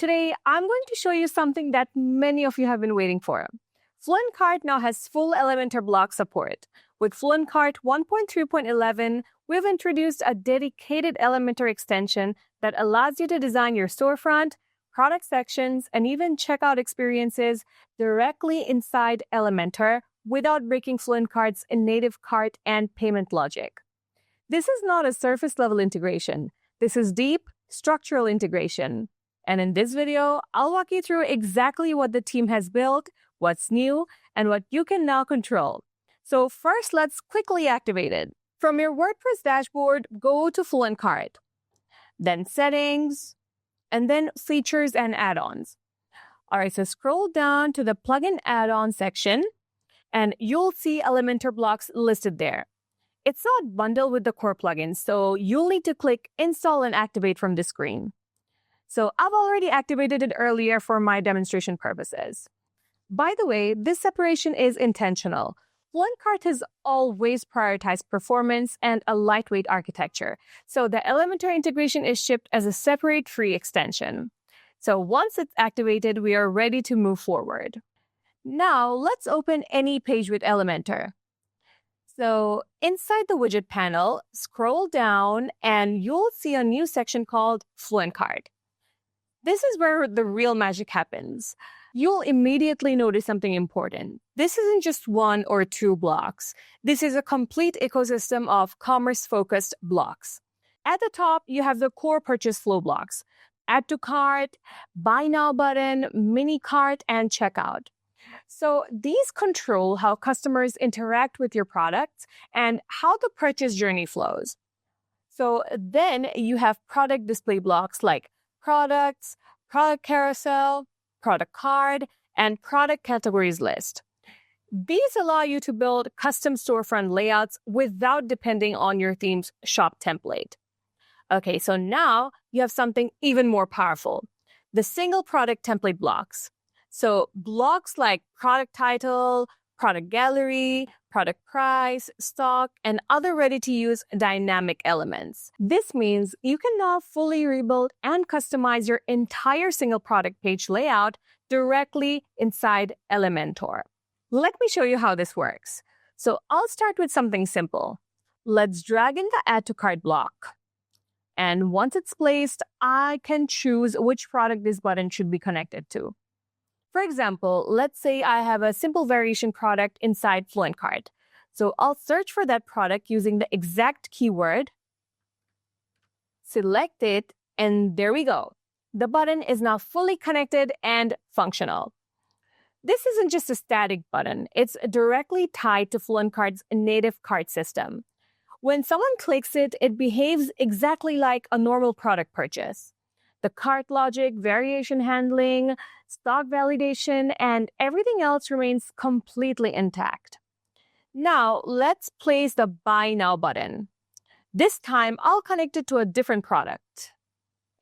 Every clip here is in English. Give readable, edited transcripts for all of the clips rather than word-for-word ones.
today I'm going to show you something that many of you have been waiting for. FluentCart now has full Elementor block support. With FluentCart 1.3.11, we've introduced a dedicated Elementor extension that allows you to design your storefront, product sections, and even checkout experiences directly inside Elementor without breaking FluentCart's native cart and payment logic. This is not a surface-level integration. This is deep, structural integration. And in this video, I'll walk you through exactly what the team has built, what's new, and what you can now control. So first, let's quickly activate it. From your WordPress dashboard, go to FluentCart, then Settings, and then Features and Add-ons. All right, so scroll down to the Plugin Add-on section, and you'll see Elementor Blocks listed there. It's not bundled with the core plugins, so you'll need to click Install and Activate from the screen. So I've already activated it earlier for my demonstration purposes. By the way, this separation is intentional. FluentCart has always prioritized performance and a lightweight architecture, so the Elementor integration is shipped as a separate free extension. So once it's activated, we are ready to move forward. Now, let's open any page with Elementor. So inside the widget panel, scroll down and you'll see a new section called FluentCart. This is where the real magic happens. You'll immediately notice something important. This isn't just one or two blocks. This is a complete ecosystem of commerce-focused blocks. At the top, you have the core purchase flow blocks: Add to Cart, Buy Now button, Mini Cart, and Checkout. So these control how customers interact with your products and how the purchase journey flows. So then you have product display blocks like products, product carousel, product card, and product categories list. These allow you to build custom storefront layouts without depending on your theme's shop template. Okay, so now you have something even more powerful: the single product template blocks. So blocks like product title, product gallery, product price, stock, and other ready-to-use dynamic elements. This means you can now fully rebuild and customize your entire single product page layout directly inside Elementor. Let me show you how this works. So I'll start with something simple. Let's drag in the Add to Cart block. And once it's placed, I can choose which product this button should be connected to. For example, let's say I have a simple variation product inside FluentCart. So I'll search for that product using the exact keyword, select it, and there we go. The button is now fully connected and functional. This isn't just a static button. It's directly tied to FluentCart's native cart system. When someone clicks it, it behaves exactly like a normal product purchase. The cart logic, variation handling, stock validation, and everything else remains completely intact. Now, let's place the Buy Now button. This time, I'll connect it to a different product.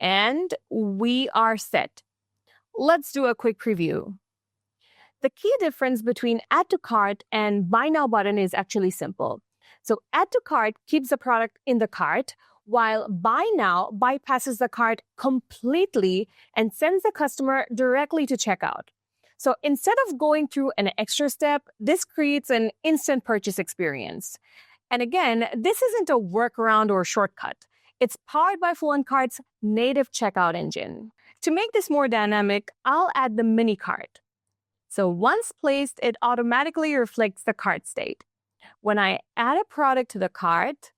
And we are set. Let's do a quick preview. The key difference between Add to Cart and Buy Now button is actually simple. So Add to Cart keeps the product in the cart, while Buy Now bypasses the cart completely and sends the customer directly to checkout. So instead of going through an extra step, this creates an instant purchase experience. And again, this isn't a workaround or shortcut. It's powered by FluentCart's native checkout engine. To make this more dynamic, I'll add the mini cart. So once placed, it automatically reflects the cart state. When I add a product to the cart,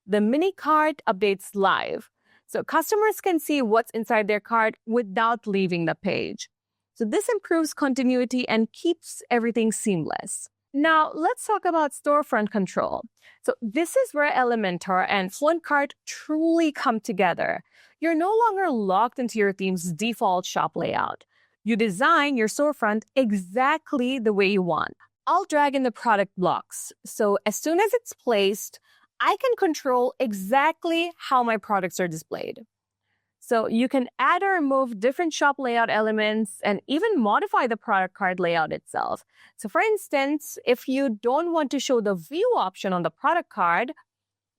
the mini cart updates live, so customers can see what's inside their cart without leaving the page. So this improves continuity and keeps everything seamless. Now, let's talk about storefront control. So this is where Elementor and FluentCart truly come together. You're no longer locked into your theme's default shop layout. You design your storefront exactly the way you want. I'll drag in the product blocks, so as soon as it's placed, I can control exactly how my products are displayed. So you can add or remove different shop layout elements and even modify the product card layout itself. So for instance, if you don't want to show the view option on the product card,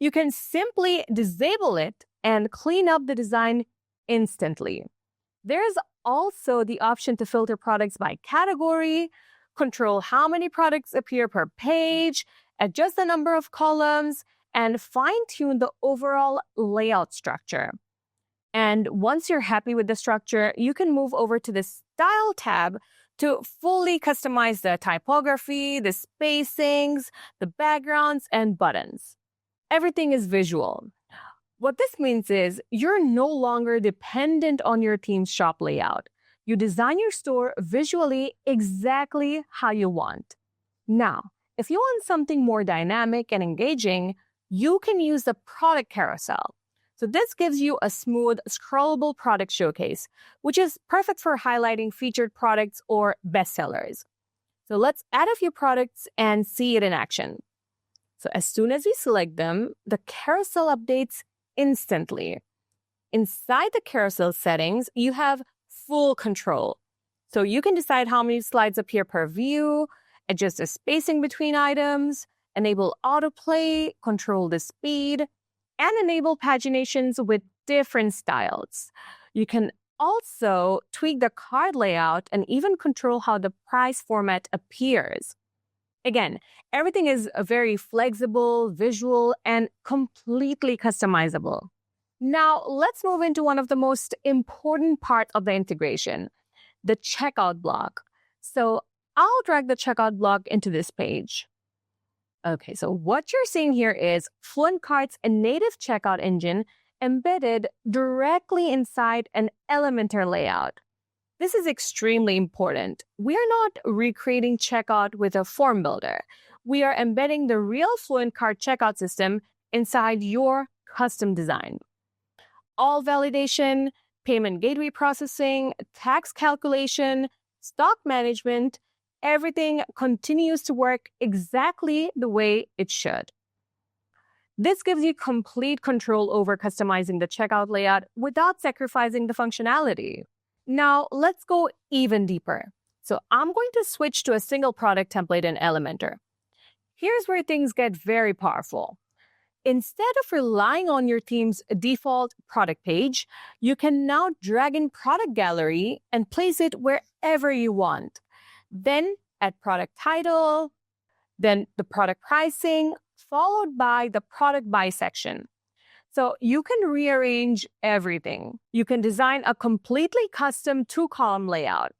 you can simply disable it and clean up the design instantly. There's also the option to filter products by category, control how many products appear per page, adjust the number of columns, and fine-tune the overall layout structure. And once you're happy with the structure, you can move over to the Style tab to fully customize the typography, the spacings, the backgrounds, and buttons. Everything is visual. What this means is you're no longer dependent on your team's shop layout. You design your store visually exactly how you want. Now, if you want something more dynamic and engaging, you can use the product carousel. So this gives you a smooth, scrollable product showcase, which is perfect for highlighting featured products or bestsellers. So let's add a few products and see it in action. So as soon as we select them, the carousel updates instantly. Inside the carousel settings, you have full control. So you can decide how many slides appear per view, adjust the spacing between items, enable autoplay, control the speed, and enable paginations with different styles. You can also tweak the card layout and even control how the price format appears. Again, everything is very flexible, visual, and completely customizable. Now, let's move into one of the most important parts of the integration, the checkout block. So I'll drag the checkout block into this page. Okay, so what you're seeing here is FluentCart's native checkout engine embedded directly inside an Elementor layout. This is extremely important. We are not recreating checkout with a form builder. We are embedding the real FluentCart checkout system inside your custom design. All validation, payment gateway processing, tax calculation, stock management, everything continues to work exactly the way it should. This gives you complete control over customizing the checkout layout without sacrificing the functionality. Now, let's go even deeper. So I'm going to switch to a single product template in Elementor. Here's where things get very powerful. Instead of relying on your team's default product page, you can now drag in product gallery and place it wherever you want. Then add product title, then the product pricing, followed by the product by section. So you can rearrange everything. You can design a completely custom 2-column layout.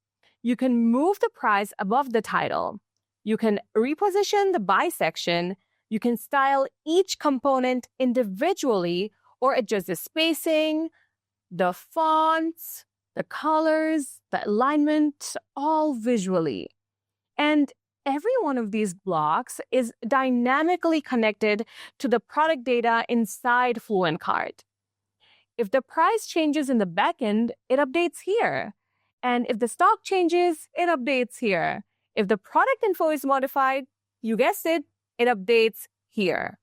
You can move the price above the title. You can reposition the by section. You can style each component individually or adjust the spacing, the fonts, the colors, the alignment, all visually. And every one of these blocks is dynamically connected to the product data inside FluentCart. If the price changes in the backend, it updates here. And if the stock changes, it updates here. If the product info is modified, you guessed it, it updates here.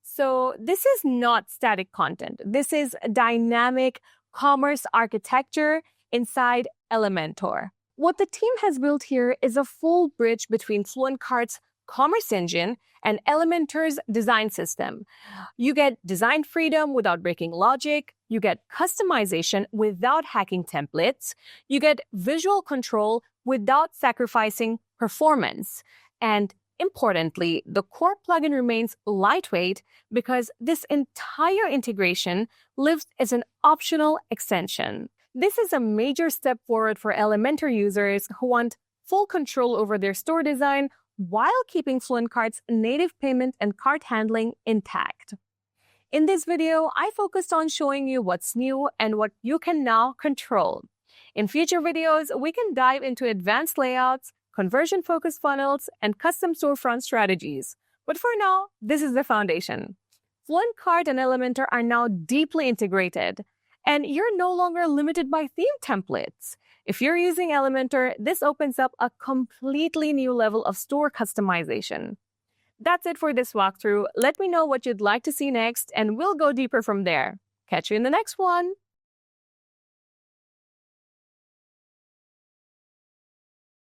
So this is not static content. This is dynamic commerce architecture inside Elementor. What the team has built here is a full bridge between FluentCart's commerce engine and Elementor's design system. You get design freedom without breaking logic. You get customization without hacking templates. You get visual control without sacrificing performance. And importantly, the core plugin remains lightweight because this entire integration lives as an optional extension. This is a major step forward for Elementor users who want full control over their store design while keeping FluentCart's native payment and cart handling intact. In this video, I focused on showing you what's new and what you can now control. In future videos, we can dive into advanced layouts, conversion-focused funnels, and custom storefront strategies. But for now, this is the foundation. FluentCart and Elementor are now deeply integrated, and you're no longer limited by theme templates. If you're using Elementor, this opens up a completely new level of store customization. That's it for this walkthrough. Let me know what you'd like to see next, and we'll go deeper from there. Catch you in the next one.